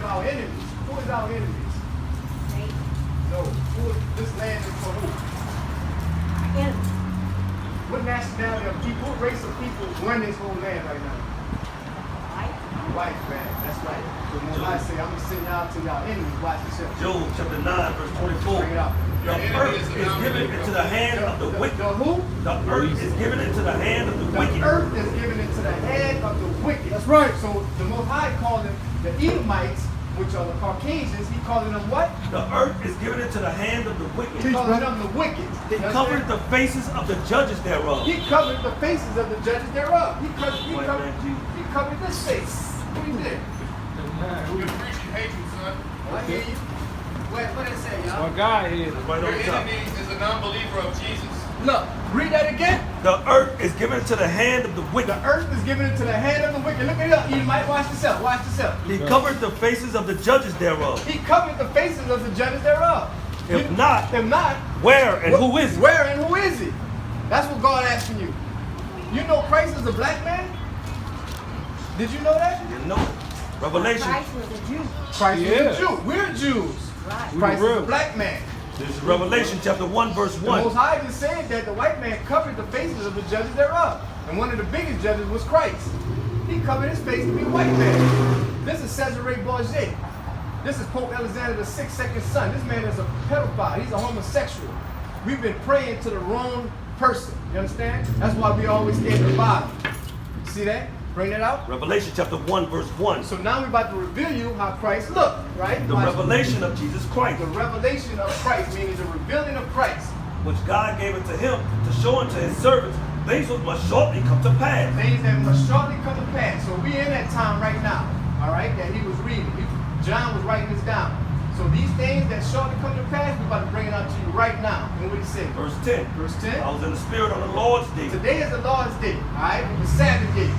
our enemies. Who is our enemies? No. This land is for who? Enemies. What nationality of people, what race of people run this whole land right now? White, man. That's right. So when I say, I'm going to send y'all to y'all enemies, watch yourself. Job chapter 9, verse 24. Bring it out. The earth is given into the hand of the wicked. The who? The earth is given into the hand of the wicked. The earth is given into the hand of the wicked. That's right. So the Most High called them the Edomites, which are the Caucasians. He calling them what? The earth is given into the hand of the wicked. He calling them the wicked. They covered the faces of the judges thereof. He covered the faces of the judges thereof. He covered this face. What he did? Your preaching hate you, son. I hear you. What did it say, y'all? My guy here. Right Your on top. enemy is a non-believer of Jesus. Look, read that again. The earth is given into the hand of the wicked. The earth is given into the hand of the wicked. Look it up. You might watch yourself. Watch yourself. He covered the faces of the judges thereof. He covered the faces of the judges thereof. If not, where and who is he? Where and who is he? That's what God asking you. You know Christ is a black man? Did you know that? You know. Revelation. Christ was a Jew. Christ is a Jew. We're Jews. Right. Christ is a black man. This is Revelation chapter 1, verse The Most 1. High just said that the white man covered the faces of the judges thereof. And one of the biggest judges was Christ. He covered his face to be a white man. This is Cesare Borgia. This is Pope Alexander VI's second son. This man is a pedophile. He's a homosexual. We've been praying to the wrong person. You understand? That's why we always stay at the bottom. See that? Bring that out. Revelation chapter 1, verse 1. So now we're about to reveal you how Christ looked, right? The revelation of Jesus Christ, The revelation of Christ, meaning the revealing of Christ. which God gave unto him to show unto his servants things which must shortly come to pass. Things that must shortly come to pass. So we're in that time right now, all right, that he was reading. John was writing this down. So these things that shortly come to pass, we're about to bring it out to you right now. And what he said? Verse 10. Verse 10. I was in the spirit on the Lord's day. Today is the Lord's day, all right? The Sabbath day.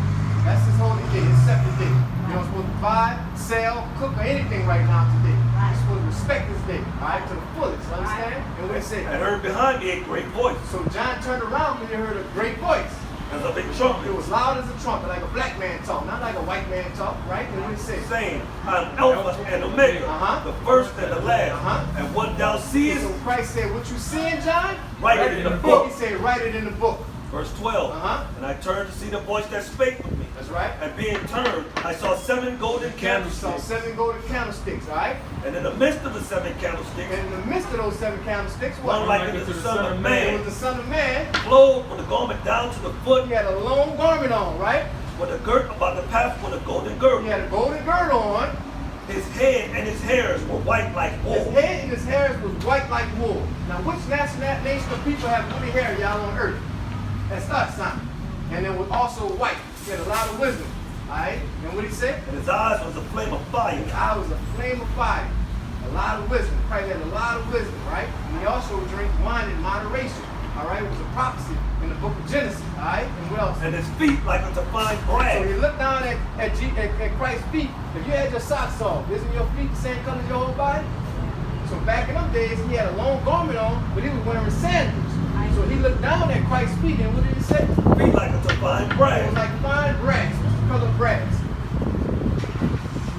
That's his holy day, his separate day. You're not supposed to buy, sell, cook, or anything right now today. You're supposed to respect this day, all right, to the fullest. Understand? And what he said? I heard behind me a great voice, So John turned around when he heard a great voice. as of a It trumpet, was loud as a trumpet, like a black man talk, not like a white man talk, right? And what he said? saying, I am Alpha and Omega, the first and the last. And what thou seest, So Christ said, what you seeing, John? write it in the book. He said, write it in the book. Verse 12. Uh-huh. And I turned to see the voice that spake with me. That's right. And being turned, I saw 7 golden You saw candlesticks. 7 golden candlesticks, all right? And in the midst of the 7 candlesticks, And in the midst of those 7 candlesticks, what? one like unto the Son of It Man, was the Son of Man. clothed with a garment down to the foot, He had a long garment on, right? with a girt about the path with a golden girdle. He had a golden girdle on. His head and his hairs were white like His wool. head and his hairs was white like wool. Now, which nation of people have woolly hair, y'all, on earth? That's us, huh? And it was also white. He had a lot of wisdom. Alright? And what he said? And his eyes was a flame of fire. His eye was a flame of fire. A lot of wisdom. Christ had a lot of wisdom, right? And he also drank wine in moderation. Alright? It was a prophecy in the book of Genesis. Alright? And what else? And his feet like unto fine So brass. you look down at Christ's feet. If you had your socks off, isn't your feet the same color as your whole body? So back in them days, he had a long garment on, but he was wearing sandals. So he looked down at Christ's feet, and what did he say? Feet like unto fine It was brass. like fine brass. What's the color of brass?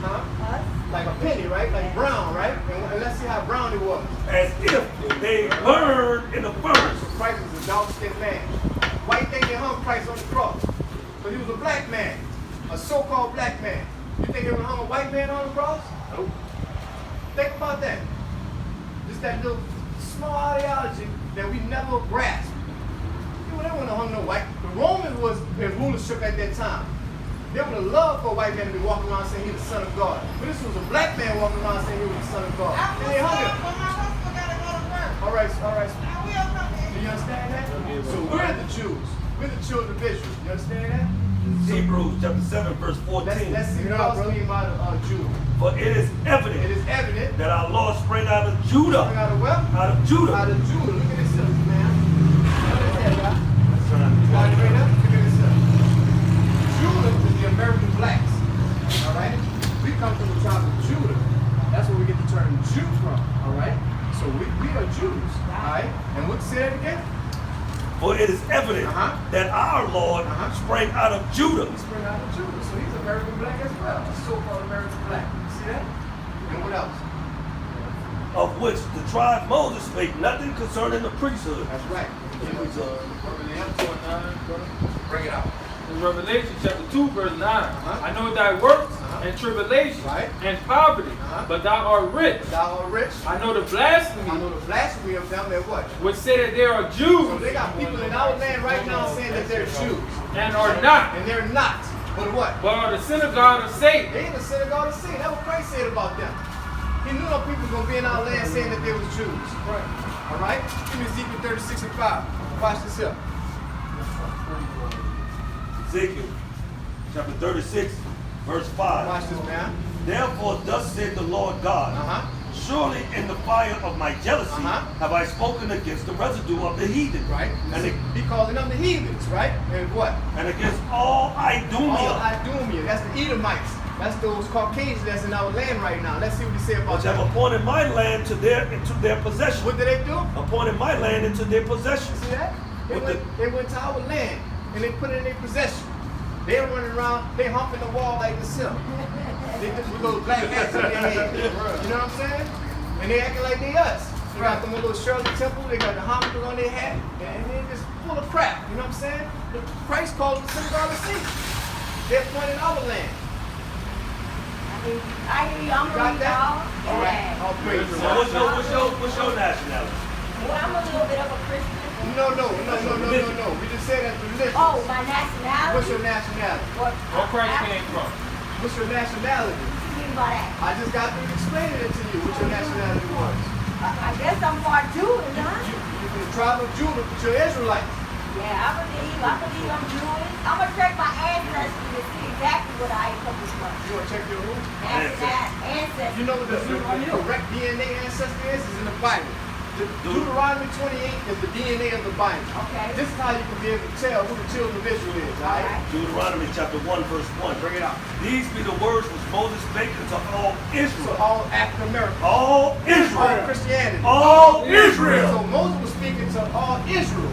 Huh? Us? Like a penny, right? Like brown, right? And let's see how brown it was. As if they burned in the furnace. So Christ was a dark-skinned man. Why you think they hung Christ on the cross? Because he was a black man, a so-called black man. You think they would hung a white man on the cross? Nope. Think about that. Just that little small ideology that we never grasped. They wouldn't have hung no white. The Romans was in rulership at that time. They would have loved for a white man to be walking around saying he was the son of God. But this was a black man walking around saying he was the son of God. And they hung him. All right. Do you understand that? So we're the Jews. We're the children of Israel. You understand that? Hebrews chapter 7 verse 14. Let's see what else came out of Judah. For it is It evident is evident that our Lord sprang out of coming Judah. out of where? Out of Judah. Out of Judah. Look at this stuff, man. Look at that, guy. Got it right up? Look at this stuff. Judah is the American blacks. All right? We come from the tribe of Judah. That's where we get the term Jew from. All right? So we are Jews. All right? And what say it again? For it is evident that our Lord sprang out of Judah. He sprang out of Judah. So he's American black as well. A so-called American black. You see that? of which the tribe Moses spake nothing concerning the priesthood. That's right. Bring it out. In Revelation chapter 2, verse 9, I know thy works and tribulation and poverty, but thou art rich. Thou art rich. I know the blasphemy, I know the blasphemy of them that what? which say that they are So Jews they got people in our land right now saying that they're Jews. and are not, And they're not. But what? but are the synagogue of Satan. They in the synagogue of Satan. That's what Christ said about them. He knew them people were going to be in our land saying that they was Jews. Right. All right? Give me Ezekiel 36 and 5. Watch this here. Ezekiel chapter 36, verse 5. Watch this, man. Therefore thus saith the Lord God, surely in the fire of my jealousy have I spoken against the residue of the heathen. Right? And, He calling them the heathens, right? And what? and against all All Idumea, Idumea. That's the Edomites. That's those Caucasians that's in our land right now. Let's see what he said about which have them. appointed my land into their possession. What did they do? Appointed my land into their possession. See that? They went to our land and they put it in their possession. They running around, they humping the wall like the Sim. They just with those black hats on their head. You know what I'm saying? And they acting like they us. They got them little Shirley Temple, they got the harmonies on their head, and they just full of crap. You know what I'm saying? The Christ called them the synagogue of Satan. They're appointed our land. I hear you. I'm Got reading that? y'all. All right. Yeah. All praise. So what's your nationality? Well, I'm a little bit of a Christian. No. We just said that's religion. Oh, my nationality? What's your nationality? Where Christ came from. What's your nationality? What you mean by that? I just got through explaining it to you what your nationality was. I guess I'm part Jewish, huh? You're the tribe of Judah, but you're Israelites. Yeah, I believe I'm Jewish. I'm gonna check my ancestry to see exactly what I come from. You want to check your who? Ancestry. You know what the correct DNA ancestor is? It's in the Bible. Deuteronomy 28 is the DNA of the Bible. Okay. This is how you can be able to tell who the children of Israel is, all right? Deuteronomy chapter 1, verse 1. Bring it out. These be the words which Moses spake unto all So Israel. all African Americans. All All Israel. Christianity. All Israel. So Moses was speaking to all Israel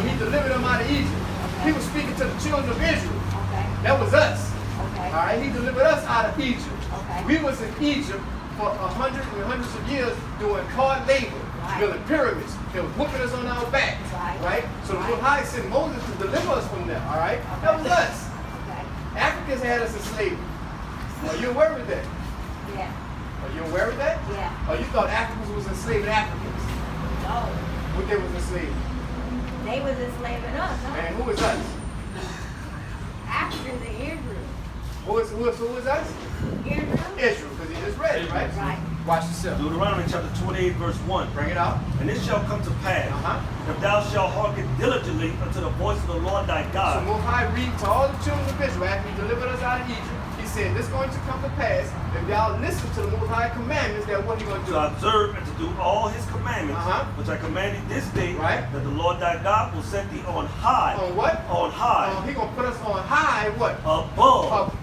when he delivered them out of Egypt. He was speaking to the children of Israel. Okay. That was us. Okay. All right, he delivered us out of Egypt. Okay. We was in Egypt for hundreds and hundreds of years doing hard labor, building pyramids. They was whooping us on our backs, right? So the Most High sent Moses to deliver us from them, all right? That was us. Okay. Africans had us in slavery. Are you aware of that? Yeah. Are you aware of that? Yeah. Or you thought Africans was enslaving Africans? No. What they was enslaving? They was enslaving us, huh? And who is us? Africans and Israel. Who is us? Israel? Israel, because he just read it, right? Right. Watch yourself. Deuteronomy chapter 28, verse 1. Bring it out. And it shall come to pass, if thou shalt hearken diligently unto the voice of the Lord thy So God, Most High read to all the children of Israel after he delivered us out of Egypt. He said, this is going to come to pass if y'all listen to the Most High commandments, that what he going to do? to observe and to do all his commandments, which I command thee this day, Right. that the Lord thy God will set thee on high. On what? On high. He going to put us on high, what? Above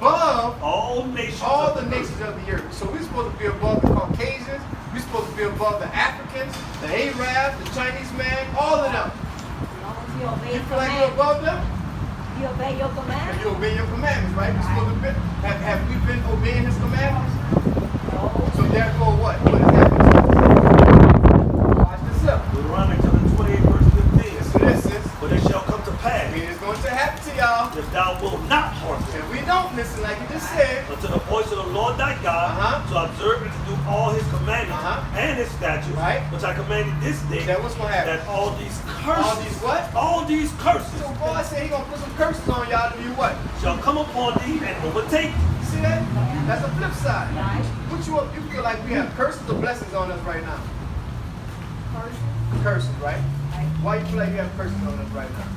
Above all nations. all of the earth. nations of the earth. So we're supposed to be above the Caucasians. We're supposed to be above the Africans, the Arabs, the Chinese man, all of them. As long as you obey You your feel like you're commandments. above them? You obey your And commandments? you obey your commandments, right? We're supposed to be, have we been obeying his commandments? No. So therefore what? What is happening? Watch this up. Deuteronomy chapter 28, verse 15. Listen to this, sis. But it shall come to pass, I mean, it's going to happen to y'all. if thou wilt not hearken If we don't listen, like you just said, unto the voice of the Lord thy God, to observe and to do all his commandments and his statutes, Right. which I commanded this day, that what's going to happen? that all these curses, All these what? all these curses So God said he going to put some curses on y'all to do what? shall come upon thee and overtake thee. You see that? That's the flip side. Right. What you feel like we have curses or blessings on us right now? First. Curses, right? Right. Why you feel like you have curses on us right now?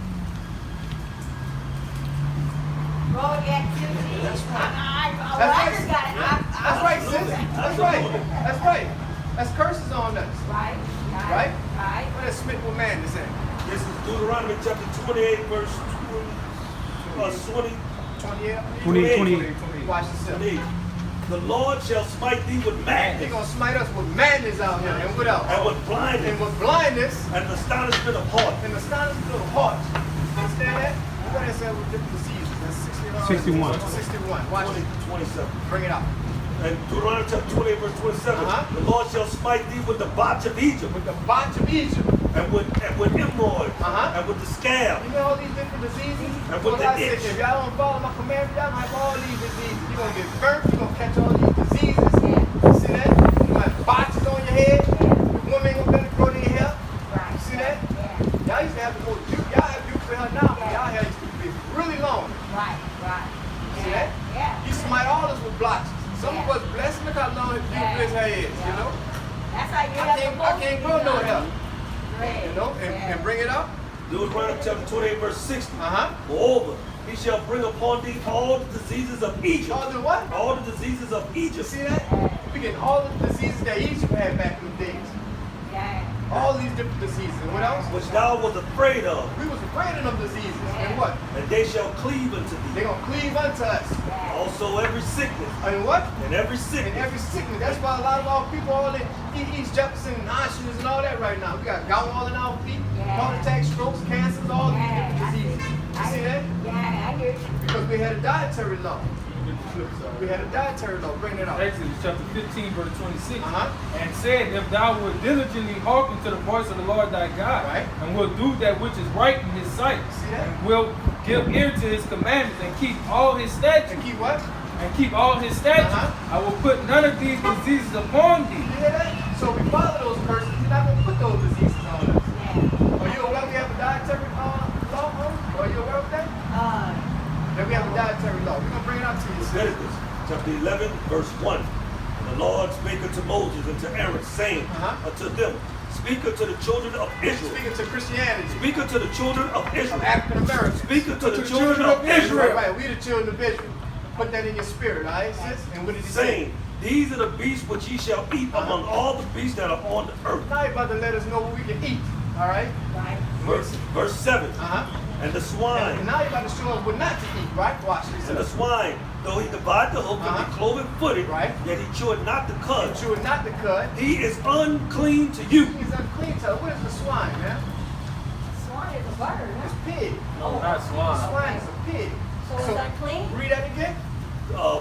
Road activity. That's right. I just got it. That's right, sis. That's right. That's right. That's curses on us. Right. Right? Right. What is smitten with madness in? This is Deuteronomy chapter 28, verse 20. 28. Watch yourself. 28. The Lord shall smite thee with He's madness going to smite us with madness out here. And what else? and with blindness And with blindness and astonishment of heart. and astonishment of hearts. Understand that? What I said with different diseases. That's 61. 61. Watch it. 27. Bring it out. And Deuteronomy chapter 28, verse 27. The Lord shall smite thee with the botch of Egypt. With the botch of Egypt. And with hemorrhoids. And with the scab. You know all these different diseases? And with the itch. If y'all don't follow my command, y'all might have all these diseases. You're going to get burnt. You're going to catch all these diseases. You see that? You're going to have botches on your head. The woman ain't going to be able to grow their hair. You see that? Y'all used to have to go to Duke. Y'all have Duke for her now, but y'all hair used to be really long. Right. See that? Yeah. You smite all us with blotches. Some of us blessed. Look how long his hair is, you know? That's how you I can't grow no hair. Right. You know? And bring it up. Deuteronomy chapter 28, verse 60. Uh-huh. Moreover, he shall bring upon thee all the diseases of Egypt. All the what? All the diseases of Egypt. See that? We get all the diseases that Egypt had back in the days. Yeah. All these different diseases. And what else? Which thou was afraid of. We was afraid of them diseases. And what? And they shall cleave unto thee. They're going to cleave unto us. Also every sickness. And what? And every sickness. And every sickness. That's why a lot of our people all in East Jefferson and Oshers and all that right now. We got gout all in our feet, heart attacks, strokes, cancers, all these different diseases. You see that? Yeah, I hear you. Because we had a dietary law. We had a dietary law. Bring it up. Exodus chapter 15, verse 26. Uh-huh. And said, if thou wilt diligently hearken to the voice of the Lord thy God, Right. and wilt do that which is right in his sight, See that? and wilt give ear to his commandments, and keep all his statutes, And keep what? and keep all his statutes, I will put none of these diseases upon thee. You hear that? So we follow those curses. He's not going to put those diseases on us. Are you aware we have a dietary law, Mom? Are you aware of that? That we have a dietary law. We're going to bring it out to you. Leviticus chapter 11, verse 1. And the Lord spake unto Moses and to Aaron, saying unto them, speak unto the children of Israel. Speaking to Christianity. Speak unto the children of Israel. Of African Americans. Speak unto the children of Israel. Right, we the children of Israel. Put that in your spirit, all right, sis? And what did he say? Saying, these are the beasts which ye shall eat among all the beasts that are on the earth. Now he's about to let us know what we can eat, all right? Verse 7. And the swine. And now he's about to show us what not to eat, right? Watch this. And the swine, though he divide the hoof and be cloven footed, yet he cheweth not the cud. He cheweth not the cud. He is unclean to you. He's unclean to us. What is the swine, man? Swine is a bird, huh? It's pig. No, not swine. Swine is a pig. So it's unclean? Read that again.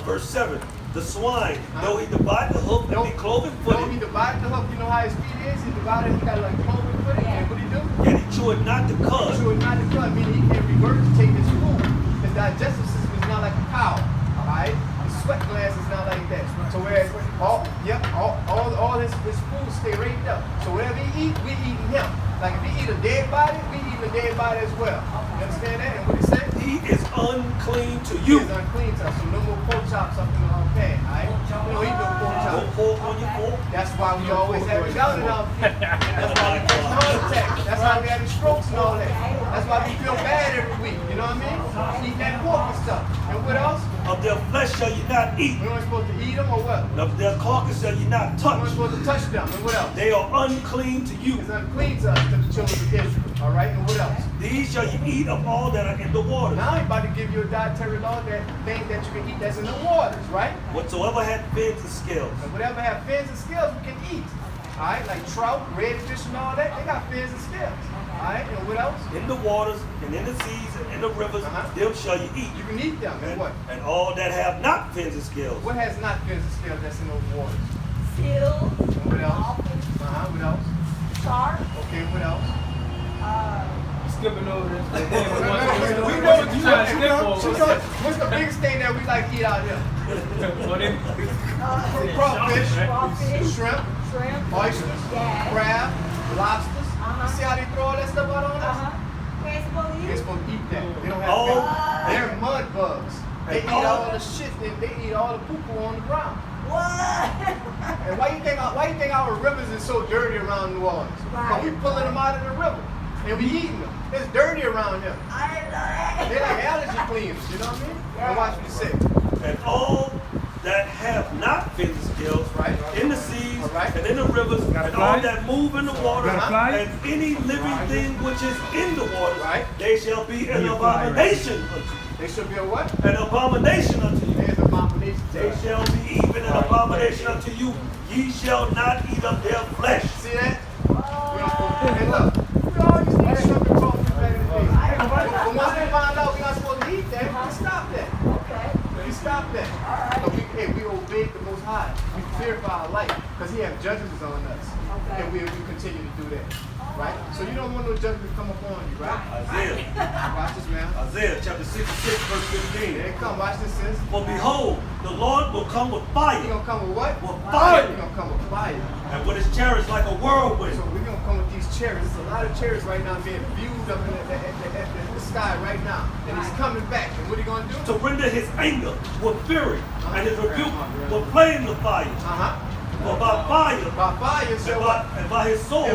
Verse 7. The swine, though he divide the hoof and be cloven No, he footed, divided the hoof. You know how his feet is? He divided, he got like cloven footed. And what he do? yet he cheweth not the cud. He cheweth not the cud, meaning he can regurgitate his food. His digestive system is not like a cow. Alright? His sweat glands is not like that. So whereas all his food stay right up. So whatever he eat, we eating him. Like if he eat a dead body, we eating a dead body as well. You understand that? And what he said? He is unclean to He you. is unclean to us. So no more pork chops up in our pan. Alright? We don't eat no pork No chops. pork on your fork. That's why we always have gout in our feet. That's why we catch heart attacks. That's why we have strokes and all that. That's why we feel bad every week. You know what I mean? Eat that pork and stuff. And what else? Of their flesh shall you not eat. We aren't supposed to eat them or what? And of their carcass shall you not We touch. aren't supposed to touch them. And what else? They are unclean to you. It's unclean to us, to the children of Israel. All right? And what else? These shall you eat of all that are in the waters. Now he's about to give you a dietary law that things that you can eat that's in the waters, right? Whatsoever had fins and scales. And whatever have fins and scales, we can eat. All right? Like trout, redfish, and all that, they got fins and scales. All right? And what else? In the waters and in the seas and in the rivers, them shall you eat. You can eat them. And what? And all that have not fins and scales. What has not fins and scales that's in those waters? Seals. And what else? Dolphins. What else? Sharks. Okay, what else? Skipping over this. We know what you trying to skip over. What's the biggest thing that we like to eat out here? Crawfish, shrimp, oysters, crab, lobsters. You see how they throw all that stuff out on us? They're supposed to eat that. They don't have that. They're mud bugs. They eat all the shit. They eat all the poo-poo on the ground. And why you think our rivers is so dirty around New Orleans? Because we pulling them out of the river and we eating them. It's dirty around here. They're like allergy cleaners, you know what I mean? And watch what you say. And all that have not fins and scales, in the seas and in the rivers, and all that move in the water, and any living thing which is in the water, they shall be an abomination unto you. They should be a what? An abomination unto you. There's abomination. They shall be even an abomination unto you. Ye shall not eat of their flesh. See that? Hey, look. We all used to eat shrimp and crawfish back in the day. But once we found out we're not supposed to eat that, we stopped that. We stopped that. But we obeyed the Most High. hide. We fear for our life because he has judgments on us. Okay. And we continue to do that. Right? So you don't want no judgment to come upon you, right? Isaiah. Watch this, man. Isaiah chapter 66, verse 15. Here it come. Watch this, sis. For behold, the Lord will come with fire. He gonna come with what? With fire. He gonna come with fire. And with his chariots like a whirlwind. So we're gonna come with these chariots. There's a lot of chariots right now being viewed up in the sky right now. And he's coming back. And what he gonna do? To render his anger with fury and his rebuke with flame of fire. For by fire, shall what? And by his sword,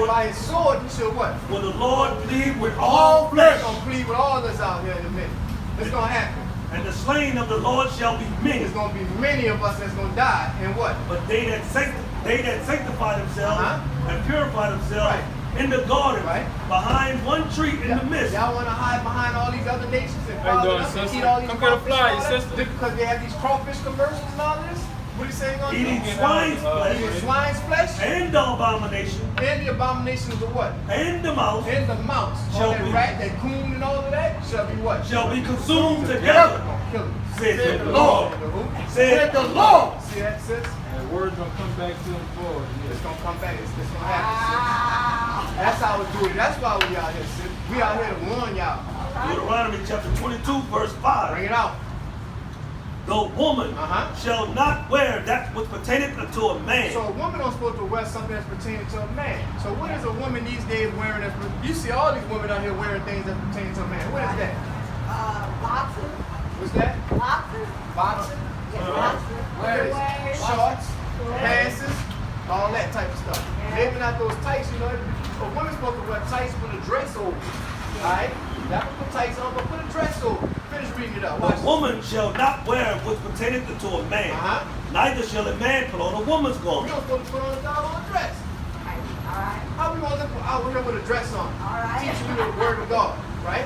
he shall what? will the Lord plead with all flesh. He's gonna plead with all of us out here in a minute. It's gonna happen. And the slain of the Lord shall be many. There's gonna be many of us that's gonna die. And what? But they that sanctify themselves and purify themselves in the garden, behind one tree in the midst. Y'all wanna hide behind all these other nations and How you doing, up and sister? eat all these Come get a fly, crawfish and all that? sister. Just because they have these crawfish commercials and all this? What he saying on Eating you? swine's flesh. Eating swine's flesh? And the abomination. And the abomination of the what? And the mouse. And the mouse. Shall All that be- rat, that coon and all of that shall be what? Shall be consumed We're together. gonna kill him. Said the Lord. Lord. Said Said the Lord. See that, sis? And the word's gonna come back to him forward. It's gonna come back. It's gonna happen, sis. That's how we do it. That's why we out here, sis. We out here to warn y'all. Deuteronomy chapter 22, verse 5. Bring it out. The woman shall not wear that which pertaineth unto a man. So a woman don't supposed to wear something that's pertaining to a man. So what is a woman these days wearing? You see all these women out here wearing things that pertain to a man. What is that? Boxer. What's that? Boxer. Boxing, Boxer. shorts, pants, all that type of stuff. Maybe not those tights, you know. A woman's supposed to wear tights with a dress over. Alright? Not put tights on, but put a dress over. Finish reading it up. Watch A woman shall not wear which pertaineth unto a man. Neither shall a man put on a woman's We garment. don't supposed to put on a doggone dress. Alright. How we gonna look out here with a dress on? Alright. Teaching you the word of God, right?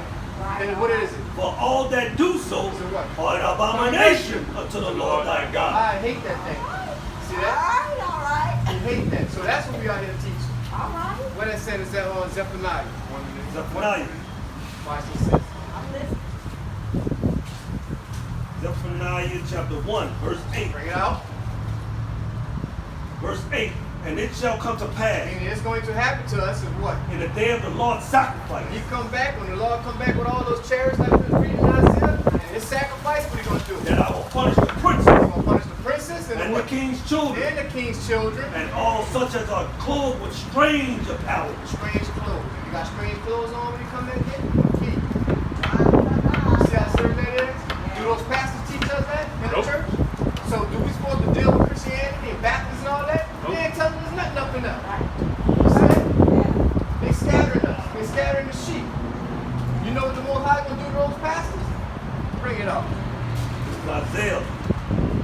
And what is it? For all that do so are an abomination unto the Lord thy God. I hate that thing. See that? Alright. I hate that. So that's what we out here teaching. Alright. What that said is that on Zephaniah. Zephaniah. Watch this. Sis. I'm listening. Zephaniah chapter 1, verse 8. Bring it out. Verse 8. And it shall come to pass And it's going to happen to us in what? in the day of the Lord's sacrifice. When he come back, when the Lord come back with all those chariots like we was reading in Isaiah, and his sacrifice, what he gonna do? That I will punish the princes He's gonna punish the princess and and the king's children and the king's children. and all such as are clothed with strange apparel. Strange clothes. If you got strange clothes on when you come in here, keep. See how serious that is? Do those pastors teach us that in the church? So do we supposed to deal with Christianity and Baptists and all that? They ain't telling us nothing up in there. You see that? They scattering us. They scattering the sheep. You know what the Most High gonna do to those pastors? Bring it up. This is Isaiah.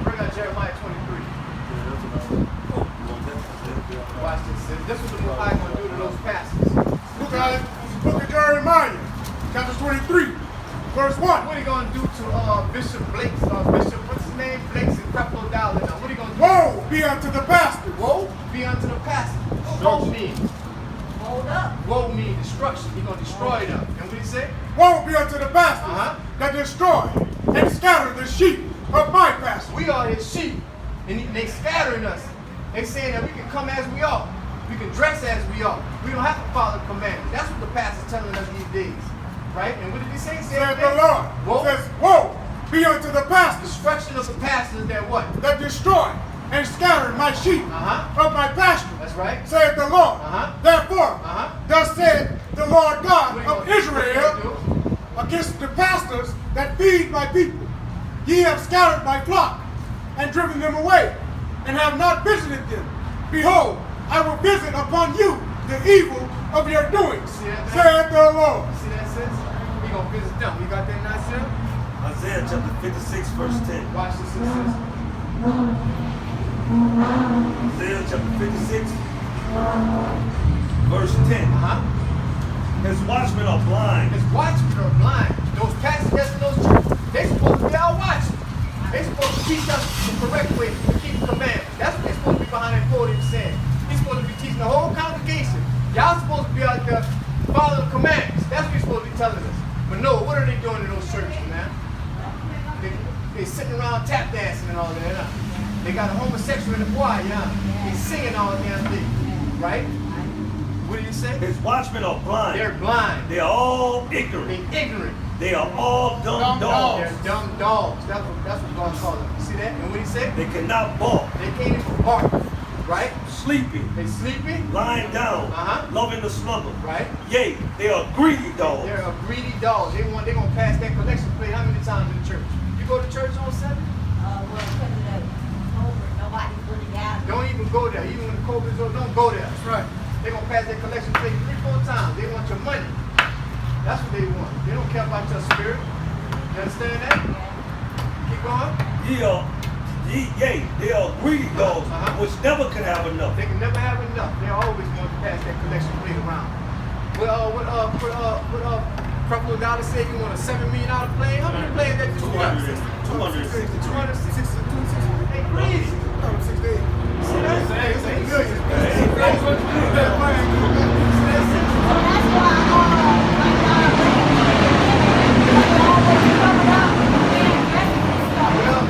Bring out Jeremiah 23. Watch this. This is what the Most High gonna do to those pastors. Book of Jeremiah, chapter 23, verse 1. What are you gonna do to Bishop Blake's, Bishop, what's his name? Blake's and Creflo Dollar now? What are you gonna do? Woe be unto the pastors. Woe be unto the pastor. Woe means. Hold up. Woe means destruction. He's gonna destroy them. And what did he say? Woe be unto the pastors that destroy and scatter the sheep of my pasture. We are his sheep. And they scattering us. They saying that we can come as we are. We can dress as we are. We don't have to follow the commandments. That's what the pastor's telling us these days. Right? And what did he say? Said the Lord. Woe. Says, woe be unto the pastors Destruction of the pastors that what? that destroy and scatter my sheep of my pasture. That's right. Saith the Lord. Therefore, thus said the Lord God of Israel against the pastors that feed my people. Ye have scattered my flock and driven them away, and have not visited them. Behold, I will visit upon you the evil of your doings, saith the Lord. See that, sis? We gonna visit them. You got that in Isaiah? Isaiah chapter 56, verse 10. Watch this, sis. Isaiah chapter 56, verse 10. His watchmen are blind. His watchmen are blind. Those pastors that's in those churches, they supposed to be our watchmen. They supposed to teach us the correct way to keep the commandments. That's what they're supposed to be behind that podium saying. He's supposed to be teaching the whole congregation. Y'all supposed to be out there following the commandments. That's what he's supposed to be telling us. But no, what are they doing in those churches, man? They sitting around tap dancing and all that. They got a homosexual in the choir, yeah. He's singing all damn day, right? What do you say? His watchmen are blind. They're blind. They are all ignorant. They're ignorant. They are all dumb dogs. They're dumb dogs. That's what God calls them. You see that? And what he said? They cannot bark. They can't even bark, right? Sleeping. They sleepy. Lying down. Loving to slumber. Right? Yea, they are greedy dogs. They're a greedy dog. They're gonna pass that collection plate how many times in the church? You go to church on Sunday? Well, because of the COVID, nobody's really out. Don't even go there. Even when the COVID's over, don't go there. That's right. They're gonna pass that collection plate 3-4 times. They want your money. That's what they want. They don't care about your spirit. You understand that? Keep going. Yea, they are greedy dogs, which never can have enough. They can never have enough. They always want to pass that collection plate around. What Creflo Dollar said you want a $7 million plane? How many planes that you got? 260. 260. They greedy. 268. See that? They millions. That's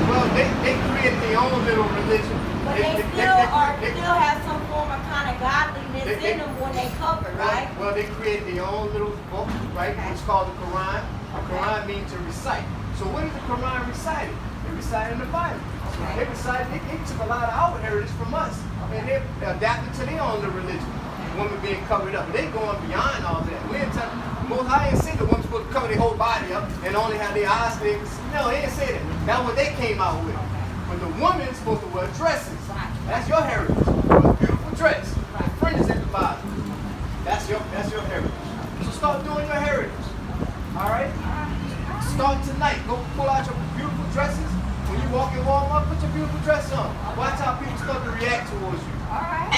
Well, they created their own little religion. But they still have some form of kind of godliness in them when they cover, right? Well, they created their own little book, right? It's called the Quran. The Quran means to recite. So what is the Quran recited? They recited the Bible. They recited. They took a lot of our heritage from us, and they adapted to their own little religion. Women being covered up. They going beyond all that. We ain't telling. Most High ain't say the woman's supposed to cover their whole body up and only have their eyes there. No, he didn't say that. That's what they came out with. But the woman's supposed to wear dresses. That's your heritage. A beautiful dress. The fringes at the bottom. That's your heritage. So start doing your heritage. All right? Start tonight. Go pull out your beautiful dresses. When you walk in Walmart, put your beautiful dress on. Watch how people start to react towards you. All right.